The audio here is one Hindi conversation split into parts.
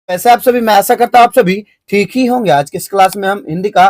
ऐसे आप सभी, मैं आशा करता हूँ आप सभी ठीक ही होंगे। आज की इस क्लास में हम हिंदी का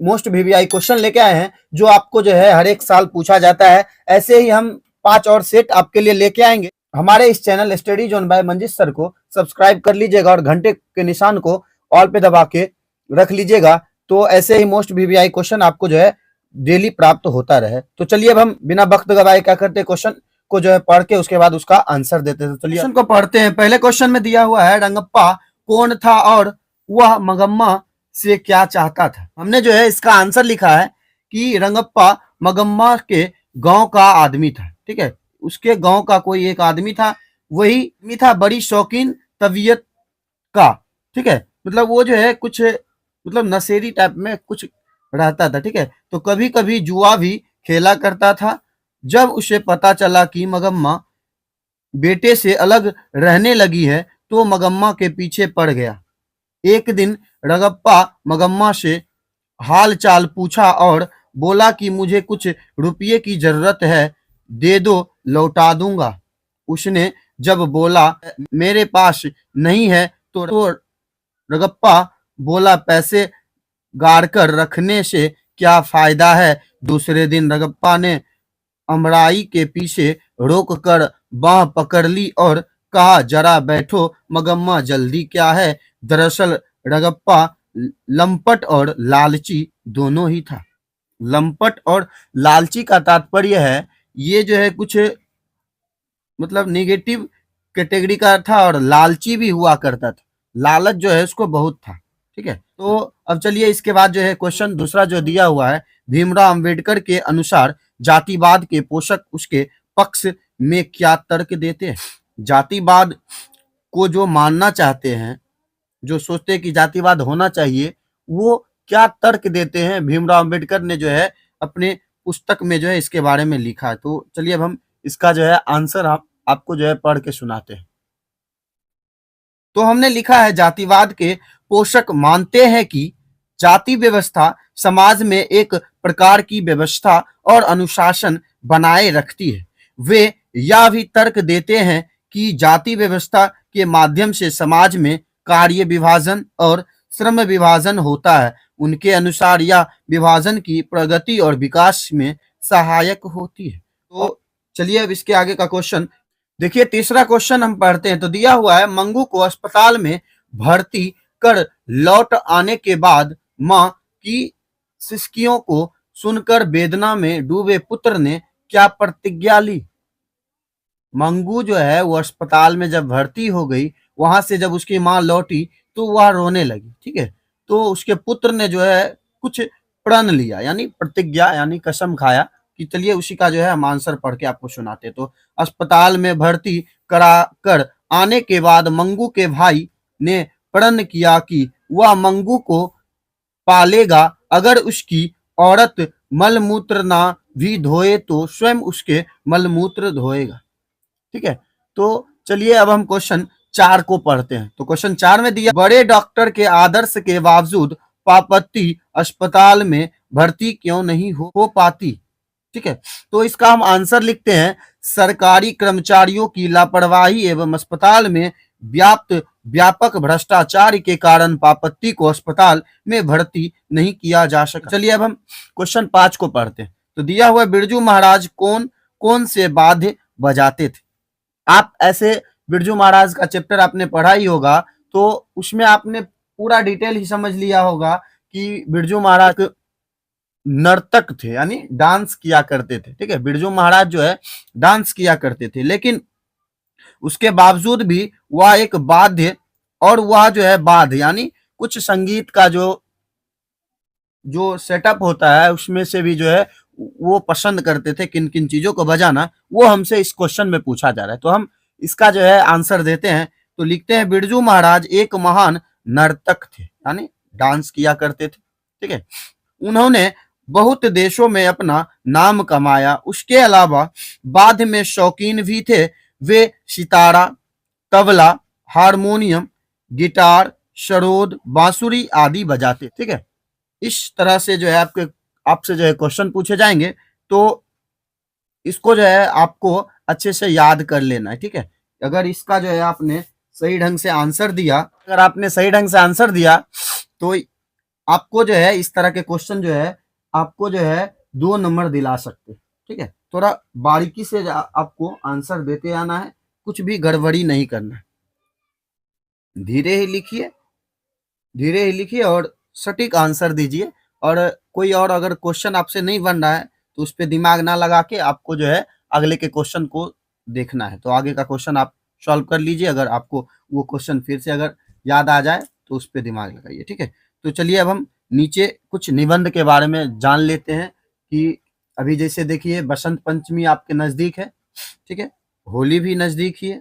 मोस्ट वीवीआई क्वेश्चन लेके आए हैं, जो आपको जो है हर एक साल पूछा जाता है। ऐसे ही हम 5 और सेट आपके लिए लेके आएंगे। हमारे इस channel study zone by Manjit sir को सब्सक्राइब कर लीजिएगा और घंटे के निशान को ऑल पे दबा के रख लीजिएगा, तो ऐसे ही मोस्ट वीवीआई क्वेश्चन आपको जो है डेली प्राप्त होता रहे। तो चलिए अब हम बिना वक्त गवाए क्या करते हैं, क्वेश्चन को जो है पढ़ के उसके बाद उसका आंसर देते हैं। चलिए क्वेश्चन को पढ़ते हैं। पहले क्वेश्चन में दिया हुआ है, रंगप्पा कौन था और वह मगम्मा से क्या चाहता था। हमने जो है इसका आंसर लिखा है कि रंगप्पा मगम्मा के गांव का आदमी था। ठीक है, उसके गांव का कोई एक आदमी था, वही आदमी था बड़ी शौकीन तबीयत का। ठीक है, मतलब वो जो है कुछ मतलब नशेड़ी टाइप में कुछ रहता था। ठीक है, तो कभी कभी जुआ भी खेला करता था। जब उसे पता चला कि मगम्मा बेटे से अलग रहने लगी है, तो मगम्मा के पीछे पड़ गया। एक दिन रंगप्पा मगम्मा से हाल चाल पूछा और बोला कि मुझे कुछ रुपये की जरूरत है, दे दो, लौटा दूंगा। उसने जब बोला मेरे पास नहीं है, तो रंगप्पा बोला पैसे गाड़ कर रखने से क्या फायदा है। दूसरे दिन रंगप्पा ने अमराई के पीछे रोक कर बाह पकड़ ली और कहा, जरा बैठो मगम्मा, जल्दी क्या है। दरअसल रंगप्पा लंपट और लालची दोनों ही था। लंपट और लालची का तात्पर्य है ये जो है कुछ मतलब नेगेटिव कैटेगरी का था, और लालची भी हुआ करता था। लालच जो है उसको बहुत था। ठीक है, तो अब चलिए इसके बाद जो है क्वेश्चन दूसरा जो दिया हुआ है, भीमराव अंबेडकर के अनुसार जातिवाद के पोषक उसके पक्ष में क्या तर्क देते हैं। जातिवाद को जो मानना चाहते हैं, जो सोचते हैं कि जातिवाद होना चाहिए, वो क्या तर्क देते हैं, भीमराव अंबेडकर ने जो है अपने पुस्तक में जो है इसके बारे में लिखा है। तो चलिए अब हम इसका जो है आंसर आपको जो है पढ़ के सुनाते हैं। तो हमने लिखा है, जातिवाद के पोषक मानते हैं कि जाति व्यवस्था समाज में एक प्रकार की व्यवस्था और अनुशासन बनाए रखती है। वे यह भी तर्क देते हैं कि जाति व्यवस्था के माध्यम से समाज में कार्य विभाजन और श्रम विभाजन होता है। उनके अनुसार यह विभाजन की प्रगति और विकास में सहायक होती है। तो चलिए अब इसके आगे का क्वेश्चन देखिए। तीसरा क्वेश्चन हम पढ़ते हैं। तो दिया हुआ है, मंगू को अस्पताल में भर्ती कर लौट आने के बाद मां की सिसकियों को सुनकर वेदना में डूबे पुत्र ने क्या प्रतिज्ञा ली। मंगू जो है वो अस्पताल में जब भर्ती हो गई, वहां से जब उसकी मां लौटी तो वह रोने लगी। ठीक है, तो उसके पुत्र ने जो है कुछ प्रण लिया, यानी प्रतिज्ञा यानी कसम खाया कि चलिए उसी का जो है हम आंसर पढ़ के आपको सुनाते। तो अस्पताल में भर्ती करा कर आने के बाद मंगू के भाई ने प्रण किया कि वह मंगू को पालेगा। अगर उसकी औरत मलमूत्र ना भी धोए तो स्वयं उसके मलमूत्र धोएगा। ठीक है, तो चलिए अब हम क्वेश्चन 4 को पढ़ते हैं। तो क्वेश्चन 4 में दिया, बड़े डॉक्टर के आदर्श के बावजूद पापत्ती अस्पताल में भर्ती क्यों नहीं हो पाती। ठीक है, तो इसका हम आंसर लिखते हैं, सरकारी कर्मचारियों की लापरवाही एवं अस्पताल में व्यापक भ्रष्टाचार के कारण पापत्ती को अस्पताल में भर्ती नहीं किया जा सका। चलिए अब हम क्वेश्चन 5 को पढ़ते हैं। तो दिया हुआ, बिरजू महाराज कौन कौन से वाद्य बजाते थे। आप ऐसे बिरजू महाराज का चैप्टर आपने पढ़ा ही होगा, तो उसमें आपने पूरा डिटेल ही समझ लिया होगा कि बिरजू महाराज नर्तक थे, यानी डांस किया करते थे। ठीक है, बिरजू महाराज जो है डांस किया करते थे, लेकिन उसके बावजूद भी वह एक वाद्य और वह जो है वाद्य यानी कुछ संगीत का जो जो सेटअप होता है उसमें से भी जो है वो पसंद करते थे किन किन चीजों को बजाना, वो हमसे इस क्वेश्चन में पूछा जा रहा है। तो हम इसका जो है आंसर देते हैं। तो लिखते हैं, बिरजू महाराज एक महान नर्तक थे, यानी डांस किया करते थे। ठीक है, उन्होंने बहुत देशों में अपना नाम कमाया। उसके अलावा वाद्य में शौकीन भी थे। वे सितारा, तबला, हारमोनियम, गिटार, सरोद, बांसुरी आदि बजाते। ठीक है, इस तरह से जो है आपसे जो है क्वेश्चन पूछे जाएंगे, तो इसको जो है आपको अच्छे से याद कर लेना है। ठीक है, अगर इसका जो है आपने सही ढंग से आंसर दिया अगर आपने सही ढंग से आंसर दिया तो आपको जो है इस तरह के क्वेश्चन जो है आपको जो है 2 नंबर दिला सकते हैं। ठीक है, थोड़ा बारीकी से आपको आंसर देते आना है, कुछ भी गड़बड़ी नहीं करना है। धीरे ही लिखिए, धीरे ही लिखिए और सटीक आंसर दीजिए। और कोई और अगर क्वेश्चन आपसे नहीं बन रहा है तो उस पे दिमाग ना लगा के आपको जो है अगले के क्वेश्चन को देखना है। तो आगे का क्वेश्चन आप सॉल्व कर लीजिए, अगर आपको वो क्वेश्चन फिर से अगर याद आ जाए तो उस पे दिमाग लगाइए। ठीक है, तो चलिए अब हम नीचे कुछ निबंध के बारे में जान लेते हैं कि अभी जैसे देखिए बसंत पंचमी आपके नज़दीक है। ठीक है, होली भी नज़दीक ही है।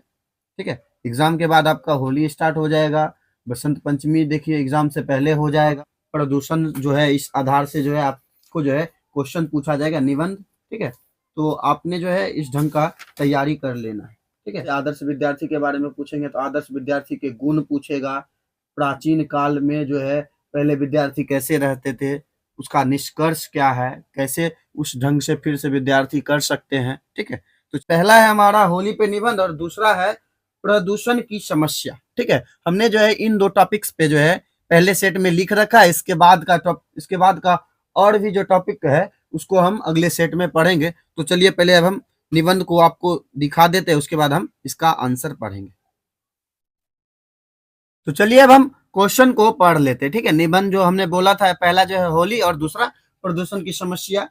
ठीक है, एग्ज़ाम के बाद आपका होली स्टार्ट हो जाएगा, बसंत पंचमी देखिए एग्ज़ाम से पहले हो जाएगा। प्रदूषण जो है इस आधार से जो है आपको जो है क्वेश्चन पूछा जाएगा निबंध। ठीक है, तो आपने जो है इस ढंग का तैयारी कर लेना है। ठीक है, आदर्श विद्यार्थी के बारे में पूछेंगे तो आदर्श विद्यार्थी के गुण पूछेगा, प्राचीन काल में जो है पहले विद्यार्थी कैसे रहते थे, उसका निष्कर्ष क्या है, कैसे उस ढंग से फिर से विद्यार्थी कर सकते हैं। ठीक है, तो पहला है हमारा होली पे निबंध और दूसरा है प्रदूषण की समस्या। ठीक है, हमने जो है इन 2 टॉपिक्स पे जो है पहले सेट में लिख रखा है। इसके बाद का और भी जो टॉपिक है उसको हम अगले सेट में पढ़ेंगे। तो चलिए पहले अब हम निबंध को आपको दिखा देते हैं, उसके बाद हम इसका आंसर पढ़ेंगे। तो चलिए अब हम क्वेश्चन को पढ़ लेते हैं। ठीक है, निबंध जो हमने बोला था पहला जो है होली और दूसरा प्रदूषण की समस्या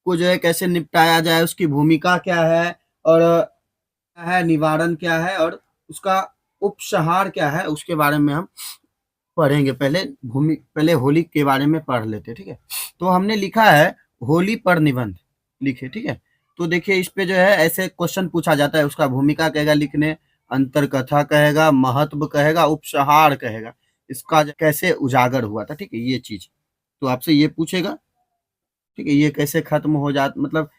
को जो है कैसे निपटाया जाए, उसकी भूमिका क्या है और क्या है, निवारण क्या है और उसका उपसंहार क्या है, उसके बारे में हम पढ़ेंगे। पहले होली के बारे में पढ़ लेते हैं। ठीक है, तो हमने लिखा है होली पर निबंध लिखे। ठीक है, तो देखिए इस पे जो है ऐसे क्वेश्चन पूछा जाता है, उसका भूमिका कहेगा लिखने, अंतर कथा कहेगा, महत्व कहेगा, उपसंहार कहेगा, इसका कैसे उजागर हुआ था। ठीक है, ये चीज तो आपसे ये पूछेगा। ठीक है, ये कैसे खत्म हो जात मतलब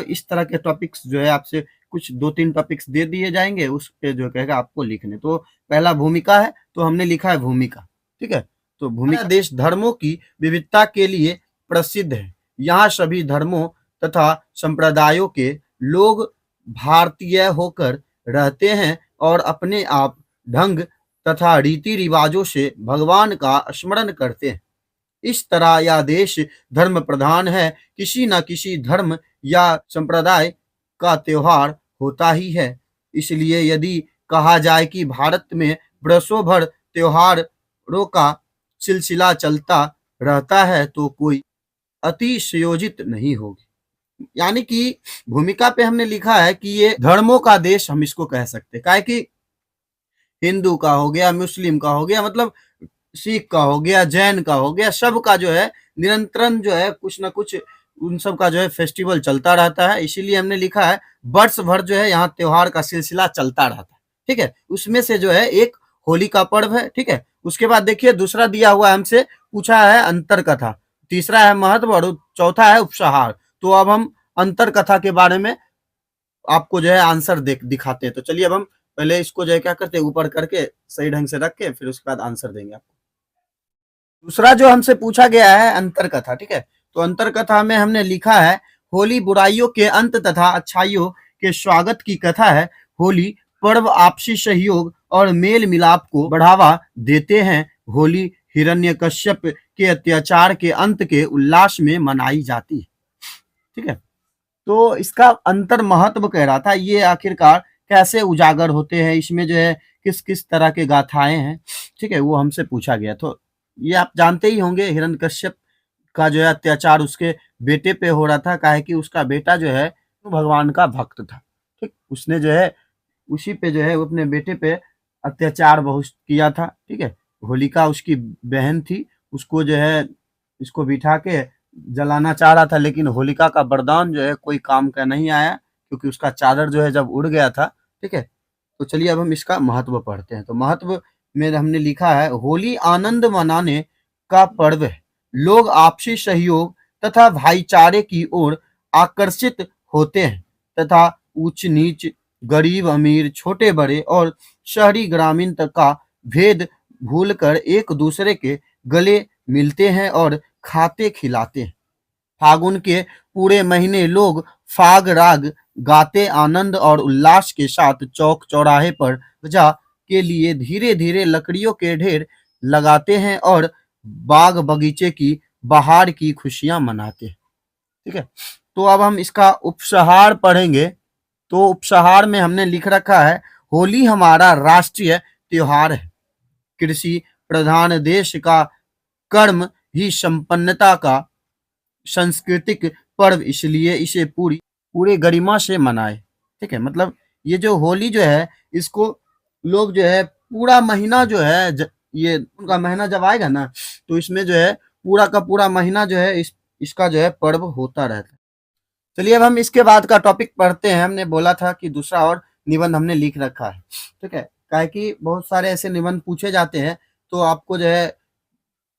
इस तरह के टॉपिक्स जो है आपसे कुछ 2-3 टॉपिक्स दे दिए जाएंगे, उस पे जो कहेगा आपको लिखने। तो पहला भूमिका है, तो हमने लिखा है भूमिका। ठीक है, तो भूमिका देश धर्मों की विविधता के लिए प्रसिद्ध है। यहाँ सभी धर्मों तथा संप्रदायों के लोग भारतीय होकर रहते हैं और अपने आप ढंग तथा रीति रिवाजों से भगवान का स्मरण करते हैं। इस तरह यह देश धर्म प्रधान है, किसी न किसी धर्म या संप्रदाय का त्योहार होता ही है। इसलिए यदि कहा जाए कि भारत में बरसों भर त्योहारों का सिलसिला चलता रहता है तो कोई अतिशयोजित नहीं होगी। यानी कि भूमिका पे हमने लिखा है कि ये धर्मों का देश हम इसको कह सकते हैं, काहे कि हिंदू का हो गया, मुस्लिम का हो गया, मतलब सिख का हो गया, जैन का हो गया, सबका जो है निरंतरन जो है कुछ ना कुछ उन सब का जो है फेस्टिवल चलता रहता है। इसीलिए हमने लिखा है वर्ष भर जो है यहाँ त्योहार का सिलसिला चलता रहता है। ठीक है, उसमें से जो है एक होली का पर्व है। ठीक है, उसके बाद देखिए दूसरा दिया हुआ हमसे पूछा है अंतर कथा, तीसरा है महत्व और चौथा है उपसंहार। तो अब हम अंतर कथा के बारे में आपको जो है आंसर दिखाते हैं। तो चलिए अब हम पहले इसको जो है क्या करते हैं, ऊपर करके सही ढंग से रख के फिर उसके बाद आंसर देंगे आपको। दूसरा जो हमसे पूछा गया है अंतर कथा। ठीक है, तो अंतर कथा में हमने लिखा है होली बुराइयों के अंत तथा अच्छाइयों के स्वागत की कथा है। होली पर्व आपसी सहयोग और मेल मिलाप को बढ़ावा देते हैं। होली हिरण्यकश्यप के अत्याचार के अंत के उल्लास में मनाई जाती है। ठीक है, तो इसका अंतर महत्व कह रहा था, ये आखिरकार कैसे उजागर होते हैं, इसमें जो है किस किस तरह के गाथाएं हैं। ठीक है, वो हमसे पूछा गया। तो ये आप जानते ही होंगे हिरण्यकश्यप का जो है अत्याचार उसके बेटे पे हो रहा था, काहे कि उसका बेटा जो है भगवान का भक्त था। ठीक, उसने जो है उसी पे जो है वो अपने बेटे पे अत्याचार बहुत किया था। ठीक है, होलिका उसकी बहन थी, उसको जो है इसको बिठा के जलाना चाह रहा था, लेकिन होलिका का वरदान जो है कोई काम का नहीं आया, क्योंकि उसका चादर जो है जब उड़ गया था। ठीक है, तो चलिए अब हम इसका महत्व पढ़ते हैं। तो महत्व में हमने लिखा है होली आनंद मनाने का पर्व है। लोग आपसी सहयोग तथा भाईचारे की ओर आकर्षित होते हैं तथा ऊंच नीच, गरीब अमीर, छोटे बड़े और शहरी ग्रामीण तक का भेद भूलकर एक दूसरे के गले मिलते हैं और खाते खिलाते हैं। फागुन के पूरे महीने लोग फाग राग गाते आनंद और उल्लास के साथ चौक चौराहे पर जा के लिए धीरे धीरे लकड़ियों के ढेर लगाते हैं और बाग बगीचे की बहार की खुशियां मनाते हैं। ठीक है, तो अब हम इसका उपसहार पढ़ेंगे। तो उपसहार में हमने लिख रखा है, होली हमारा राष्ट्रीय त्योहार है, कृषि प्रधान देश का कर्म ही संपन्नता का सांस्कृतिक पर्व, इसलिए इसे पूरी गरिमा से मनाए। ठीक है, मतलब ये जो होली जो है इसको लोग जो है पूरा महीना जो है ये उनका महीना जब आएगा ना तो इसमें जो है पूरा का पूरा महीना जो है इसका जो है पर्व होता रहता है। चलिए अब हम इसके बाद का टॉपिक पढ़ते हैं। हमने बोला था कि दूसरा और निबंध हमने लिख रखा है। ठीक है, काहे कि बहुत सारे ऐसे निबंध पूछे जाते हैं तो आपको जो है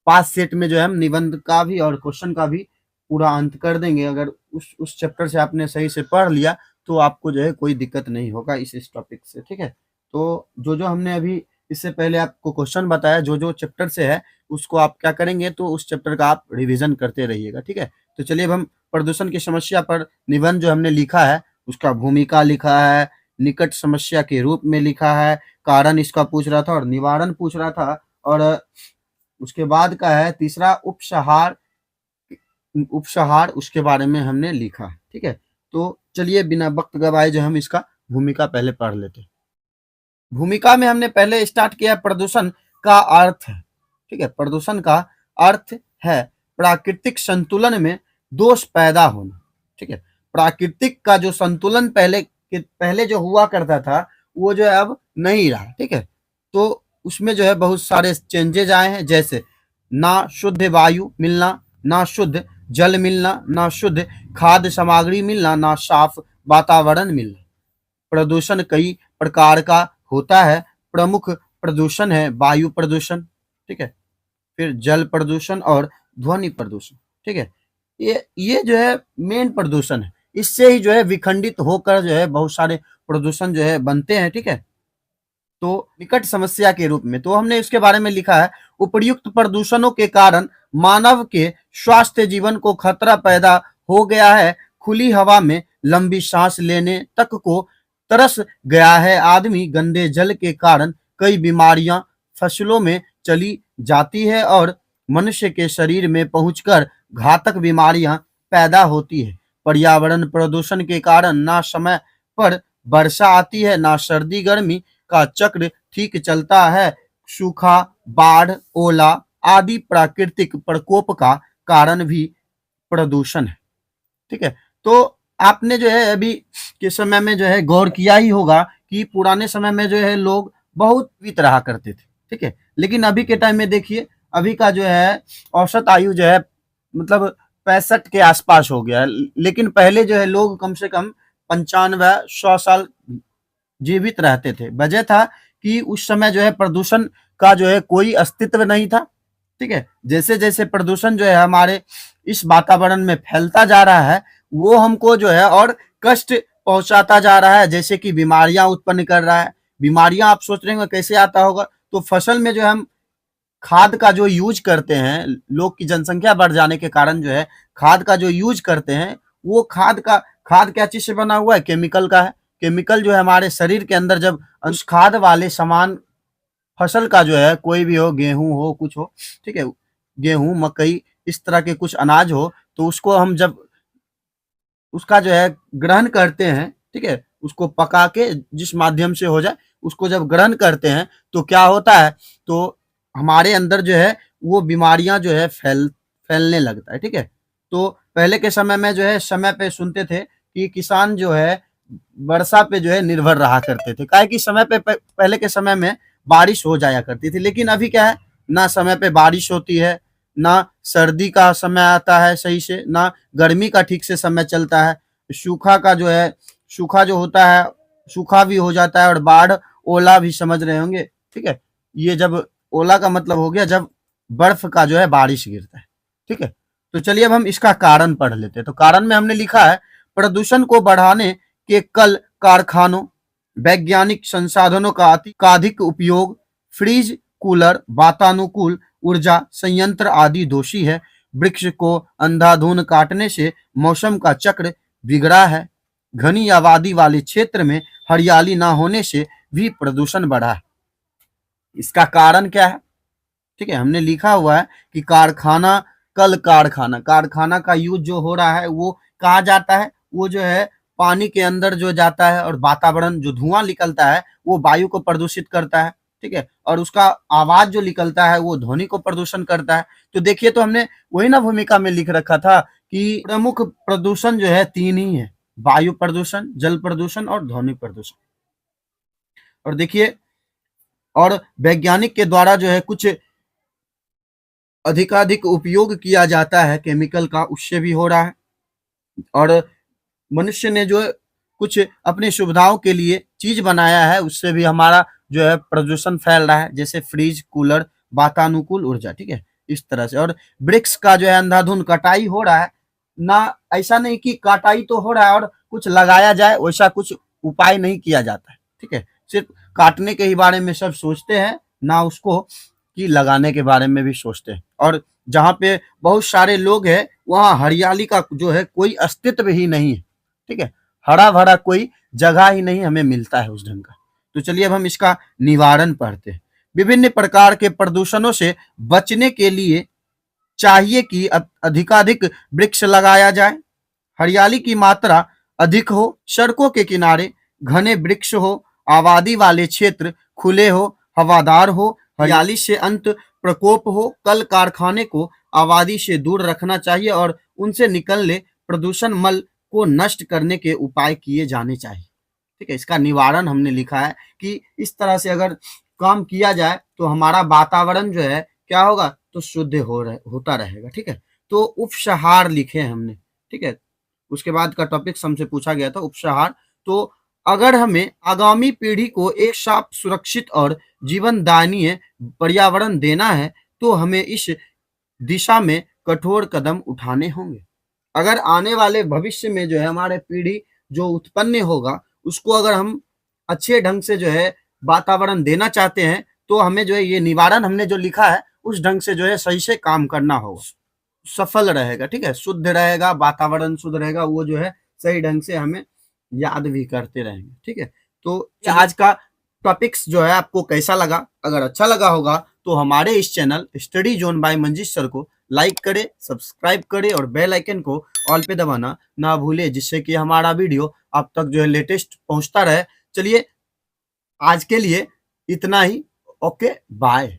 5 सेट में जो है हम निबंध का भी और क्वेश्चन का भी पूरा अंत कर देंगे। अगर उस चैप्टर से आपने सही से पढ़ लिया तो आपको जो है कोई दिक्कत नहीं होगा इस टॉपिक से। ठीक है, तो जो हमने अभी इससे पहले आपको क्वेश्चन बताया जो चैप्टर से है उसको आप क्या करेंगे तो उस चैप्टर का आप रिवीजन करते रहिएगा। ठीक है, तो चलिए अब हम प्रदूषण की समस्या पर निबंध जो हमने लिखा है उसका भूमिका लिखा है, निकट समस्या के रूप में लिखा है, कारण इसका पूछ रहा था और निवारण पूछ रहा था, और उसके बाद का है तीसरा उपसहार उसके बारे में हमने लिखा है। ठीक है, तो चलिए बिना वक्त गवाए जो हम इसका भूमिका पहले पढ़ लेते हैं। भूमिका में हमने पहले स्टार्ट किया प्रदूषण का अर्थ है। ठीक है, प्रदूषण का अर्थ है प्राकृतिक संतुलन में दोष पैदा होना। ठीक है, प्राकृतिक का जो संतुलन पहले जो हुआ करता था वो जो है अब नहीं रहा। ठीक है, तो उसमें जो है बहुत सारे चेंजेज आए हैं, जैसे ना शुद्ध वायु मिलना, ना शुद्ध जल मिलना, ना शुद्ध खाद्य सामग्री मिलना, ना साफ वातावरण मिलना। प्रदूषण कई प्रकार का होता है। प्रमुख प्रदूषण है वायु प्रदूषण, ठीक है, फिर जल प्रदूषण और ध्वनि प्रदूषण। ठीक है, ये जो है मेन प्रदूषण है, इससे ही जो है विखंडित होकर जो है बहुत सारे प्रदूषण जो है बनते हैं। ठीक है, तो निकट समस्या के रूप में तो हमने इसके बारे में लिखा है, उपर्युक्त प्रदूषणों के कारण मानव के स्वास्थ्य जीवन को खतरा पैदा हो गया है। खुली हवा में लंबी सांस लेने तक को तरस गया है। आदमी गंदे जल के कारण कई बीमारियां फसलों में चली जाती है और मनुष्य के शरीर में पहुंचकर घातक बीमारियां पैदा होती है। पर्यावरण प्रदूषण के कारण ना समय पर वर्षा आती है, ना सर्दी गर्मी का चक्र ठीक चलता है। सूखा, बाढ़, ओला आदि प्राकृतिक प्रकोप का कारण भी प्रदूषण है। ठीक है, तो आपने जो है अभी के समय में जो है गौर किया ही होगा कि पुराने समय में जो है लोग बहुत जीवित रहा करते थे। ठीक है, लेकिन अभी के टाइम में देखिए अभी का जो है औसत आयु जो है मतलब 65 के आसपास हो गया है, लेकिन पहले जो है लोग कम से कम 95-100 साल जीवित रहते थे। वजह था कि उस समय जो है प्रदूषण का जो है कोई अस्तित्व नहीं था। ठीक है, जैसे जैसे प्रदूषण जो है हमारे इस वातावरण में फैलता जा रहा है वो हमको जो है और कष्ट पहुंचाता जा रहा है, जैसे कि बीमारियां उत्पन्न कर रहा है। बीमारियां आप सोच रहे होंगे कैसे आता होगा, तो फसल में जो हम खाद का जो यूज करते हैं, लोग की जनसंख्या बढ़ जाने के कारण जो है खाद का जो यूज करते हैं वो खाद क्या चीज से बना हुआ है, केमिकल का है। केमिकल जो है हमारे शरीर के अंदर जब उस खाद वाले सामान फसल का जो है कोई भी हो, गेहूं हो, कुछ हो, ठीक है, गेहूं, मकई, इस तरह के कुछ अनाज हो, तो उसको हम जब उसका जो है ग्रहण करते हैं, ठीक है, उसको पका के जिस माध्यम से हो जाए उसको जब ग्रहण करते हैं तो क्या होता है, तो हमारे अंदर जो है वो बीमारियां जो है फैलने लगता है। ठीक है, तो पहले के समय में जो है समय पे सुनते थे कि किसान जो है वर्षा पे जो है निर्भर रहा करते थे, काहे कि समय पे पहले के समय में बारिश हो जाया करती थी। लेकिन अभी क्या है, ना समय पे बारिश होती है, ना सर्दी का समय आता है सही से, ना गर्मी का ठीक से समय चलता है। सूखा का जो है सूखा जो होता है सूखा भी हो जाता है, और बाढ़ ओला भी समझ रहे होंगे। ठीक है, ये जब ओला का मतलब हो गया जब बर्फ का जो है बारिश गिरता है। ठीक है, तो चलिए अब हम इसका कारण पढ़ लेते हैं। तो कारण में हमने लिखा है, प्रदूषण को बढ़ाने के कल कारखानों, वैज्ञानिक संसाधनों का अधिक उपयोग, फ्रिज, कूलर, वातानुकूल ऊर्जा संयंत्र आदि दोषी है। वृक्ष को अंधाधुंध काटने से मौसम का चक्र बिगड़ा है। घनी आबादी वाले क्षेत्र में हरियाली न होने से भी प्रदूषण बढ़ा है। इसका कारण क्या है? ठीक है, हमने लिखा हुआ है कि कारखाना, कल कारखाना, कारखाना का यूज जो हो रहा है वो कहा जाता है, वो जो है पानी के अंदर जो जाता है और वातावरण जो धुआं निकलता है वो वायु को प्रदूषित करता है। ठीक है, और उसका आवाज जो निकलता है वो ध्वनि को प्रदूषण करता है। तो देखिए, तो हमने वही ना भूमिका में लिख रखा था कि प्रमुख प्रदूषण जो है तीन ही है, वायु प्रदूषण, जल प्रदूषण और ध्वनि प्रदूषण। और देखिए, और वैज्ञानिक के द्वारा जो है कुछ अधिकाधिक उपयोग किया जाता है केमिकल का, उससे भी हो रहा है। और मनुष्य ने जो कुछ अपनी सुविधाओं के लिए चीज बनाया है उससे भी हमारा जो है प्रदूषण फैल रहा है, जैसे फ्रिज, कूलर, वातानुकूल ऊर्जा। ठीक है, इस तरह से। और वृक्ष का जो है अंधाधुंध कटाई हो रहा है ना, ऐसा नहीं कि कटाई तो हो रहा है और कुछ लगाया जाए, वैसा कुछ उपाय नहीं किया जाता है। ठीक है, सिर्फ काटने के ही बारे में सब सोचते हैं, ना उसको कि लगाने के बारे में भी सोचते हैं। और जहाँ पे बहुत सारे लोग हैं वहाँ हरियाली का जो है कोई अस्तित्व ही नहीं है। ठीक है, हरा भरा कोई जगह ही नहीं हमें मिलता है उस ढंग का। तो चलिए अब हम इसका निवारण पढ़ते हैं। विभिन्न प्रकार के प्रदूषणों से बचने के लिए चाहिए कि अधिकाधिक वृक्ष लगाया जाए, हरियाली की मात्रा अधिक हो, सड़कों के किनारे घने वृक्ष हो, आबादी वाले क्षेत्र खुले हो, हवादार हो, हरियाली से अंत प्रकोप हो, कल कारखाने को आबादी से दूर रखना चाहिए और उनसे निकलने प्रदूषण मल को नष्ट करने के उपाय किए जाने चाहिए। ठीक है, इसका निवारण हमने लिखा है कि इस तरह से अगर काम किया जाए तो हमारा वातावरण जो है क्या होगा, तो शुद्ध होता रहेगा। ठीक है, तो उपसंहार लिखे हमने। ठीक है, उसके बाद का टॉपिक हमसे पूछा गया था उपसंहार। तो अगर हमें आगामी पीढ़ी को एक साफ, सुरक्षित और जीवनदायी पर्यावरण देना है तो हमें इस दिशा में कठोर कदम उठाने होंगे। अगर आने वाले भविष्य में जो है हमारे पीढ़ी जो उत्पन्न होगा उसको अगर हम अच्छे ढंग से जो है वातावरण देना चाहते हैं तो हमें जो है ये निवारण हमने जो लिखा है उस ढंग से जो है सही से काम करना होगा, सफल रहेगा। ठीक है, शुद्ध रहेगा, वातावरण शुद्ध रहेगा, वो जो है सही ढंग से हमें याद भी करते रहेंगे। ठीक है, तो आज का टॉपिक्स जो है आपको कैसा लगा? अगर अच्छा लगा होगा तो हमारे इस channel study zone by Manjish sir को लाइक करे, सब्सक्राइब करे और बेल आइकन को ऑल पे दबाना ना भूले, जिससे कि हमारा वीडियो आप तक जो है लेटेस्ट पहुंचता रहे। चलिए आज के लिए इतना ही। Okay, bye.